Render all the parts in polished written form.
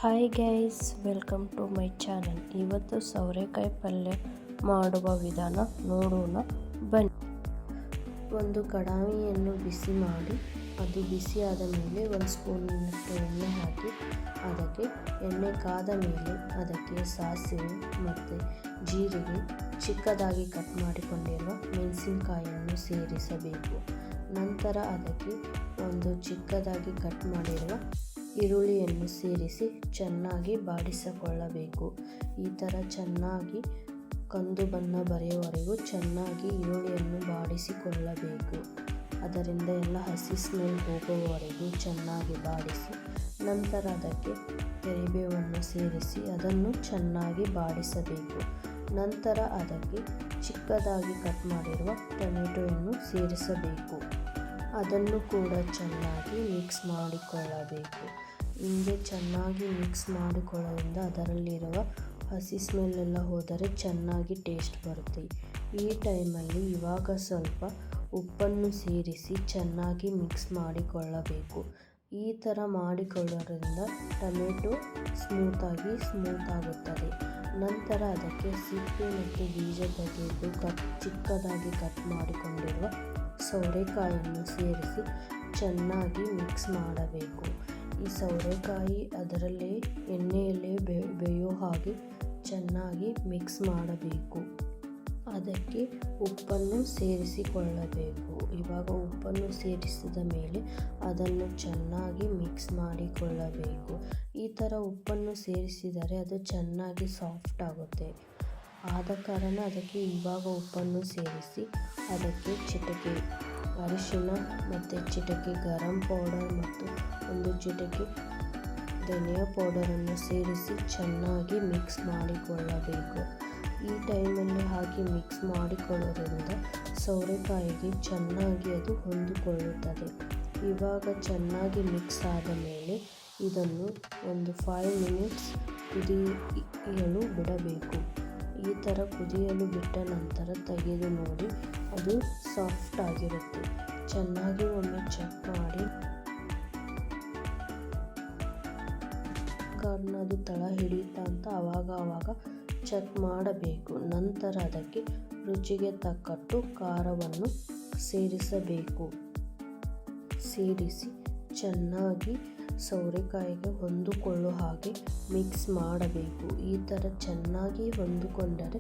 Hi guys, welcome to my channel. ಇವತ್ತು ಸೌರೆಕಾಯಿ ಪಲ್ಯ ಮಾಡುವ ವಿಧಾನ ನೋಡೋಣ ಬನ್ನಿ. ಒಂದು ಕಡಾಯಿಯನ್ನು ಬಿಸಿ ಮಾಡಿ ಅದು ಬಿಸಿಯಾದ ಮೇಲೆ ಒಂದು ಸ್ಪೂನ್ನಷ್ಟು ಎಣ್ಣೆ ಹಾಕಿ ಅದಕ್ಕೆ ಎಣ್ಣೆ ಕಾದ ಮೇಲೆ ಅದಕ್ಕೆ ಸಾಸಿವೆ ಮತ್ತು ಜೀರಿಗೆ, ಚಿಕ್ಕದಾಗಿ ಕಟ್ ಮಾಡಿಕೊಂಡಿರುವ ಮೆಣಸಿನಕಾಯಿಯನ್ನು ಸೇರಿಸಬೇಕು. ನಂತರ ಅದಕ್ಕೆ ಒಂದು ಚಿಕ್ಕದಾಗಿ ಕಟ್ ಮಾಡಿರುವ ಈರುಳ್ಳಿಯನ್ನು ಸೇರಿಸಿ ಚೆನ್ನಾಗಿ ಬಾಡಿಸಿಕೊಳ್ಳಬೇಕು. ಈ ಥರ ಚೆನ್ನಾಗಿ ಕಂದು ಬಣ್ಣ ಬರೆಯುವವರೆಗೂ ಚೆನ್ನಾಗಿ ಈರುಳ್ಳಿಯನ್ನು ಬಾಡಿಸಿಕೊಳ್ಳಬೇಕು. ಅದರಿಂದ ಎಲ್ಲ ಹಸಿ ಸ್ಮೆಲ್ ಹೋಗುವವರೆಗೂ ಚೆನ್ನಾಗಿ ಬಾಡಿಸಿ ನಂತರ ಅದಕ್ಕೆ ಕರಿಬೇವನ್ನು ಸೇರಿಸಿ ಅದನ್ನು ಚೆನ್ನಾಗಿ ಬಾಡಿಸಬೇಕು. ನಂತರ ಅದಕ್ಕೆ ಚಿಕ್ಕದಾಗಿ ಕಟ್ ಮಾಡಿರುವ ಟೊಮೆಟೊವನ್ನು ಸೇರಿಸಬೇಕು. ಅದನ್ನು ಕೂಡ ಚೆನ್ನಾಗಿ ಮಿಕ್ಸ್ ಮಾಡಿಕೊಳ್ಳಬೇಕು. ಹೀಗೆ ಚೆನ್ನಾಗಿ ಮಿಕ್ಸ್ ಮಾಡಿಕೊಳ್ಳೋದ್ರಿಂದ ಅದರಲ್ಲಿರುವ ಹಸಿ ಸ್ಮೆಲ್ಲೆಲ್ಲ ಹೋದರೆ ಚೆನ್ನಾಗಿ ಟೇಸ್ಟ್ ಬರುತ್ತೆ. ಈ ಟೈಮಲ್ಲಿ ಇವಾಗ ಸ್ವಲ್ಪ ಉಪ್ಪನ್ನು ಸೇರಿಸಿ ಚೆನ್ನಾಗಿ ಮಿಕ್ಸ್ ಮಾಡಿಕೊಳ್ಳಬೇಕು. ಈ ಥರ ಮಾಡಿಕೊಳ್ಳೋದ್ರಿಂದ ಟೊಮೆಟೊ ಸ್ಮೂತ್ ಆಗುತ್ತದೆ. ನಂತರ ಅದಕ್ಕೆ ಸಿಪ್ಪೆ ಮತ್ತು ಬೀಜ ತೆಗೆದು ಚಿಕ್ಕದಾಗಿ ಕಟ್ ಮಾಡಿಕೊಂಡಿರುವ ಸೌರೆಕಾಯಿಯನ್ನು ಸೇರಿಸಿ ಚೆನ್ನಾಗಿ ಮಿಕ್ಸ್ ಮಾಡಬೇಕು. ಈ ಸೌರೆಕಾಯಿ ಅದರಲ್ಲೇ ಎಣ್ಣೆಯಲ್ಲೇ ಬೇಯೋ ಹಾಗೆ ಚೆನ್ನಾಗಿ ಮಿಕ್ಸ್ ಮಾಡಬೇಕು. ಅದಕ್ಕೆ ಉಪ್ಪನ್ನು ಸೇರಿಸಿಕೊಳ್ಳಬೇಕು. ಇವಾಗ ಉಪ್ಪನ್ನು ಸೇರಿಸಿದ ಮೇಲೆ ಅದನ್ನು ಚೆನ್ನಾಗಿ ಮಿಕ್ಸ್ ಮಾಡಿಕೊಳ್ಳಬೇಕು. ಈ ಥರ ಉಪ್ಪನ್ನು ಸೇರಿಸಿದರೆ ಅದು ಚೆನ್ನಾಗಿ ಸಾಫ್ಟ್ ಆಗುತ್ತೆ. ಆದ ಕಾರಣ ಅದಕ್ಕೆ ಇವಾಗ ಉಪ್ಪನ್ನು ಸೇರಿಸಿ ಅದಕ್ಕೆ ಚಿಟಿಕೆ ಅರಿಶಿನ ಮತ್ತು ಚಿಟಿಕೆ ಗರಂ ಪೌಡರ್ ಮತ್ತು ಒಂದು ಚಿಟಿಕೆ ಧನಿಯಾ ಪೌಡರನ್ನು ಸೇರಿಸಿ ಚೆನ್ನಾಗಿ ಮಿಕ್ಸ್ ಮಾಡಿಕೊಳ್ಳಬೇಕು. ಈ ಟೈಮಲ್ಲಿ ಹಾಕಿ ಮಿಕ್ಸ್ ಮಾಡಿಕೊಳ್ಳೋದ್ರಿಂದ ಸೌರೆಕಾಯಿಗೆ ಚೆನ್ನಾಗಿ ಅದು ಹೊಂದಿಕೊಳ್ಳುತ್ತದೆ. ಇವಾಗ ಚೆನ್ನಾಗಿ ಮಿಕ್ಸ್ ಆದ ಮೇಲೆ ಇದನ್ನು ಒಂದು 5 ಮಿನಿಟ್ಸ್ ಕುದಿಯಲು ಬಿಡಬೇಕು. ಈ ಥರ ಕುದಿಯಲು ಬಿಟ್ಟ ನಂತರ ತೆಗೆದು ನೋಡಿ, ಅದು ಸಾಫ್ಟ್ ಆಗಿರುತ್ತೆ. ಚೆನ್ನಾಗಿ ಒಮ್ಮೆ ಚೆಕ್ ಮಾಡಿ ಕಾರಣ ಅದು ತಳ ಹಿಡಿಯುತ್ತಾ ಅಂತ ಆವಾಗ ಚೆಕ್ ಮಾಡಬೇಕು. ನಂತರ ಅದಕ್ಕೆ ರುಚಿಗೆ ತಕ್ಕಟ್ಟು ಖಾರವನ್ನು ಸೇರಿಸಬೇಕು. ಸೇರಿಸಿ ಚೆನ್ನಾಗಿ ಸೌರೆಕಾಯಿಗೆ ಹೊಂದಿಕೊಳ್ಳೋ ಹಾಗೆ ಮಿಕ್ಸ್ ಮಾಡಬೇಕು. ಈ ಥರ ಚೆನ್ನಾಗಿ ಹೊಂದಿಕೊಂಡರೆ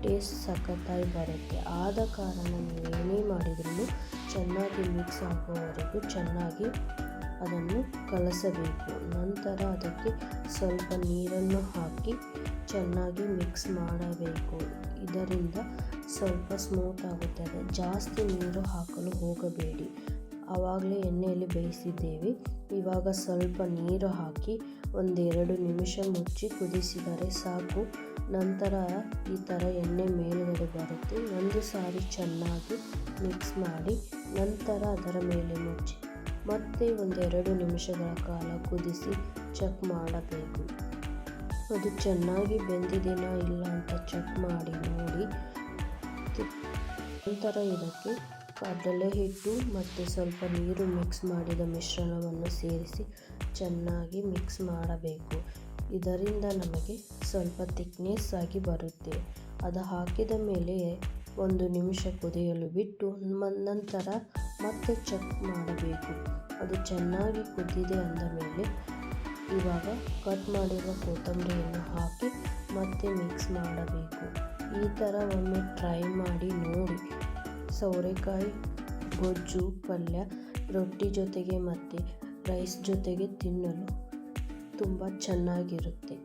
ಟೇಸ್ಟ್ ಸಖತ್ತಾಗಿ ಬರುತ್ತೆ. ಆದ ಕಾರಣ ನೀವೇನೇ ಮಾಡಿದ್ರೂ ಚೆನ್ನಾಗಿ ಮಿಕ್ಸ್ ಆಗುವವರೆಗೂ ಚೆನ್ನಾಗಿ ಅದನ್ನು ಕಲಸಬೇಕು. ನಂತರ ಅದಕ್ಕೆ ಸ್ವಲ್ಪ ನೀರನ್ನು ಹಾಕಿ ಚೆನ್ನಾಗಿ ಮಿಕ್ಸ್ ಮಾಡಬೇಕು. ಇದರಿಂದ ಸ್ವಲ್ಪ ಸ್ಮೂತ್ ಆಗುತ್ತದೆ. ಜಾಸ್ತಿ ನೀರು ಹಾಕಲು ಹೋಗಬೇಡಿ. ಆವಾಗಲೇ ಎಣ್ಣೆಯಲ್ಲಿ ಬೇಯಿಸಿದ್ದೇವೆ. ಇವಾಗ ಸ್ವಲ್ಪ ನೀರು ಹಾಕಿ 1-2 ನಿಮಿಷ ಮುಚ್ಚಿ ಕುದಿಸಿದರೆ ಸಾಕು. ನಂತರ ಈ ಥರ ಎಣ್ಣೆ ಮೇಲುಗಡೆ ಬರುತ್ತೆ. ಒಂದು ಸಾರಿ ಚೆನ್ನಾಗಿ ಮಿಕ್ಸ್ ಮಾಡಿ ನಂತರ ಅದರ ಮೇಲೆ ಮುಚ್ಚಿ ಮತ್ತೆ 1-2 ನಿಮಿಷಗಳ ಕಾಲ ಕುದಿಸಿ ಚೆಕ್ ಮಾಡಬೇಕು. ಅದು ಚೆನ್ನಾಗಿ ಬೆಂದಿದೆನಾ ಇಲ್ಲ ಅಂತ ಚೆಕ್ ಮಾಡಿ ನೋಡಿ. ನಂತರ ಇದಕ್ಕೆ ಕಡಲೆ ಹಿಟ್ಟು ಮತ್ತು ಸ್ವಲ್ಪ ನೀರು ಮಿಕ್ಸ್ ಮಾಡಿದ ಮಿಶ್ರಣವನ್ನು ಸೇರಿಸಿ ಚೆನ್ನಾಗಿ ಮಿಕ್ಸ್ ಮಾಡಬೇಕು. ಇದರಿಂದ ನಮಗೆ ಸ್ವಲ್ಪ ಥಿಕ್ನೆಸ್ ಆಗಿ ಬರುತ್ತೆ. ಅದು ಹಾಕಿದ ಮೇಲೆ 1 ನಿಮಿಷ ಕುದಿಯಲು ಬಿಟ್ಟು ನಂತರ ಮತ್ತೆ ಚೆಕ್ ಮಾಡಬೇಕು. ಅದು ಚೆನ್ನಾಗಿ ಕುದ್ದಿದೆ ಅಂದ ಮೇಲೆ ಇವಾಗ ಕಟ್ ಮಾಡಿರುವ ಕೊತ್ತಂಬರಿಯನ್ನು ಹಾಕಿ ಮತ್ತೆ ಮಿಕ್ಸ್ ಮಾಡಬೇಕು. ಈ ಥರ ಒಮ್ಮೆ ಟ್ರೈ ಮಾಡಿ ನೋಡಿ. ಸೌರೆಕಾಯಿ ಗೊಜ್ಜು ಪಲ್ಯ ರೊಟ್ಟಿ ಜೊತೆಗೆ ಮತ್ತು ರೈಸ್ ಜೊತೆಗೆ ತಿನ್ನಲು ತುಂಬ ಚೆನ್ನಾಗಿರುತ್ತೆ.